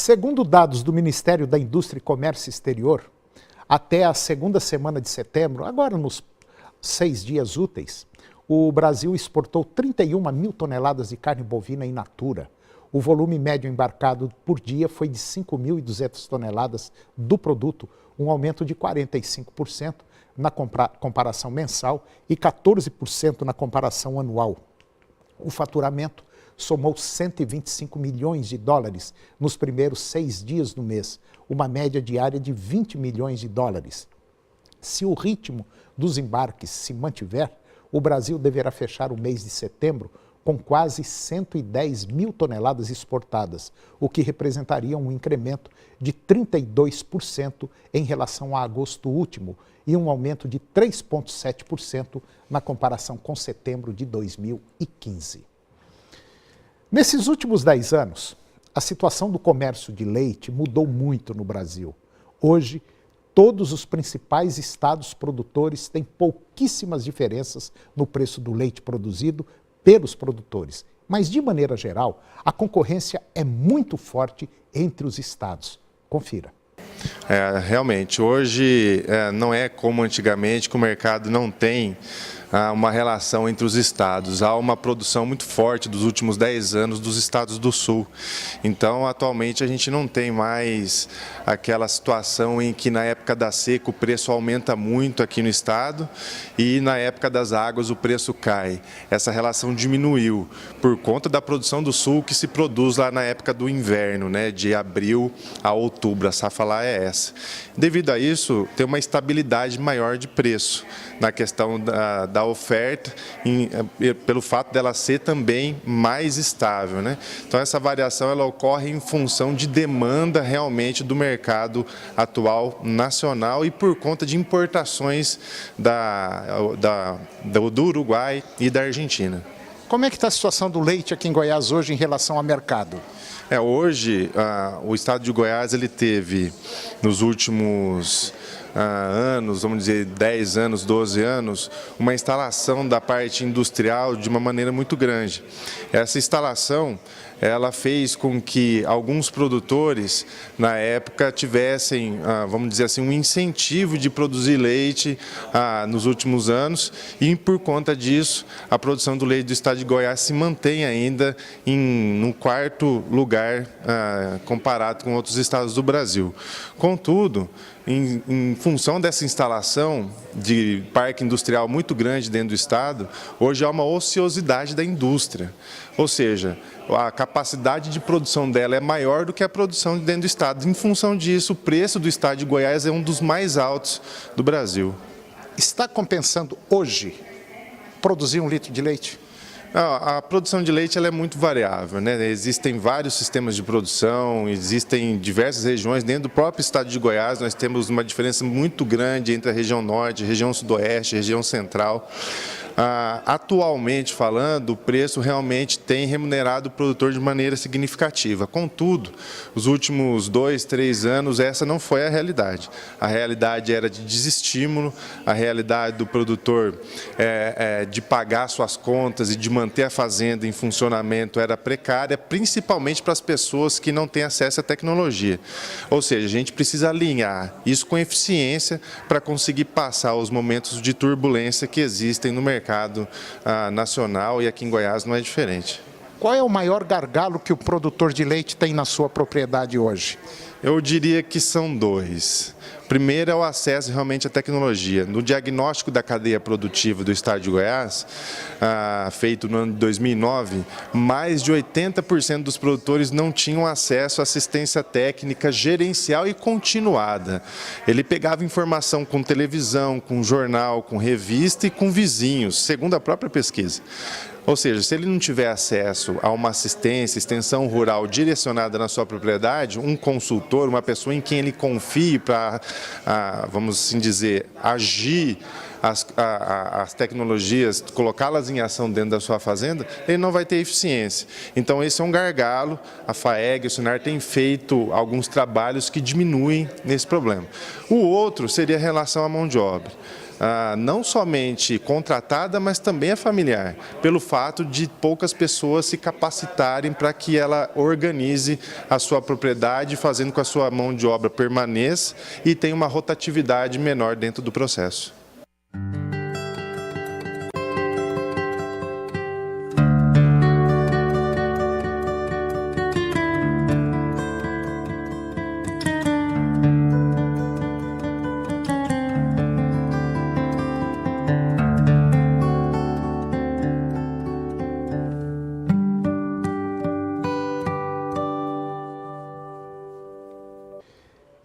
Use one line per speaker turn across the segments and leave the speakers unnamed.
Segundo dados do Ministério da Indústria e Comércio Exterior, até a segunda semana de setembro, agora nos 6 dias úteis, o Brasil exportou 31 mil toneladas de carne bovina in natura. O volume médio embarcado por dia foi de 5.200 toneladas do produto, um aumento de 45% na comparação mensal e 14% na comparação anual. O faturamento somou 125 milhões de dólares nos primeiros 6 dias do mês, uma média diária de 20 milhões de dólares. Se o ritmo dos embarques se mantiver, o Brasil deverá fechar o mês de setembro com quase 110 mil toneladas exportadas, o que representaria um incremento de 32% em relação a agosto último e um aumento de 3,7% na comparação com setembro de 2015. Nesses últimos 10 anos, a situação do comércio de leite mudou muito no Brasil. Hoje, todos os principais estados produtores têm pouquíssimas diferenças no preço do leite produzido pelos produtores. Mas, de maneira geral, a concorrência é muito forte entre os estados. Confira.
Realmente, hoje não é como antigamente, que o mercado não tem uma relação entre os estados. Há uma produção muito forte dos últimos 10 anos dos estados do sul. Então, atualmente, a gente não tem mais aquela situação em que na época da seca o preço aumenta muito aqui no estado e na época das águas o preço cai. Essa relação diminuiu por conta da produção do sul que se produz lá na época do inverno, né, de abril a outubro. A safra lá é essa. Devido a isso, tem uma estabilidade maior de preço na questão da oferta, pelo fato dela ser também mais estável, né? Então essa variação ela ocorre em função de demanda realmente do mercado atual nacional e por conta de importações do Uruguai e da Argentina.
Como é que está a situação do leite aqui em Goiás hoje em relação ao mercado?
Hoje, o estado de Goiás ele teve, nos últimos anos, vamos dizer 10 anos, 12 anos, uma instalação da parte industrial de uma maneira muito grande. Essa instalação ela fez com que alguns produtores, na época, tivessem, vamos dizer assim, um incentivo de produzir leite nos últimos anos e, por conta disso, a produção do leite do estado de Goiás se mantém ainda no 4º lugar comparado com outros estados do Brasil. Contudo, em função dessa instalação de parque industrial muito grande dentro do estado, hoje há uma ociosidade da indústria, ou seja, a capacidade de produção dela é maior do que a produção dentro do estado. Em função disso, o preço do estado de Goiás é um dos mais altos do Brasil.
Está compensando hoje produzir 1 litro de leite?
A produção de leite ela é muito variável, né? Existem vários sistemas de produção, existem diversas regiões. Dentro do próprio estado de Goiás, nós temos uma diferença muito grande entre a região norte, a região sudoeste, a região central. Atualmente falando, o preço realmente tem remunerado o produtor de maneira significativa. Contudo, os últimos 2, 3 anos, essa não foi a realidade. A realidade era de desestímulo, a realidade do produtor de pagar suas contas e de manter a fazenda em funcionamento era precária, principalmente para as pessoas que não têm acesso à tecnologia. Ou seja, a gente precisa alinhar isso com eficiência para conseguir passar os momentos de turbulência que existem no mercado nacional, e aqui em Goiás não é diferente.
Qual é o maior gargalo que o produtor de leite tem na sua propriedade hoje?
Eu diria que são 2. Primeiro é o acesso realmente à tecnologia. No diagnóstico da cadeia produtiva do estado de Goiás, feito no ano de 2009, mais de 80% dos produtores não tinham acesso à assistência técnica gerencial e continuada. Ele pegava informação com televisão, com jornal, com revista e com vizinhos, segundo a própria pesquisa. Ou seja, se ele não tiver acesso a uma assistência, extensão rural direcionada na sua propriedade, um consultor, uma pessoa em quem ele confie para, vamos assim dizer, agir as tecnologias, colocá-las em ação dentro da sua fazenda, ele não vai ter eficiência. Então esse é um gargalo, a FAEG, o Senar tem feito alguns trabalhos que diminuem nesse problema. O outro seria a relação à mão de obra. não somente contratada, mas também a familiar, pelo fato de poucas pessoas se capacitarem para que ela organize a sua propriedade, fazendo com que a sua mão de obra permaneça e tenha uma rotatividade menor dentro do processo.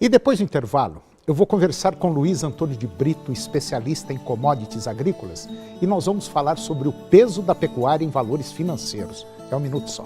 E depois do intervalo, eu vou conversar com Luiz Antônio de Brito, especialista em commodities agrícolas, e nós vamos falar sobre o peso da pecuária em valores financeiros. É um minuto só.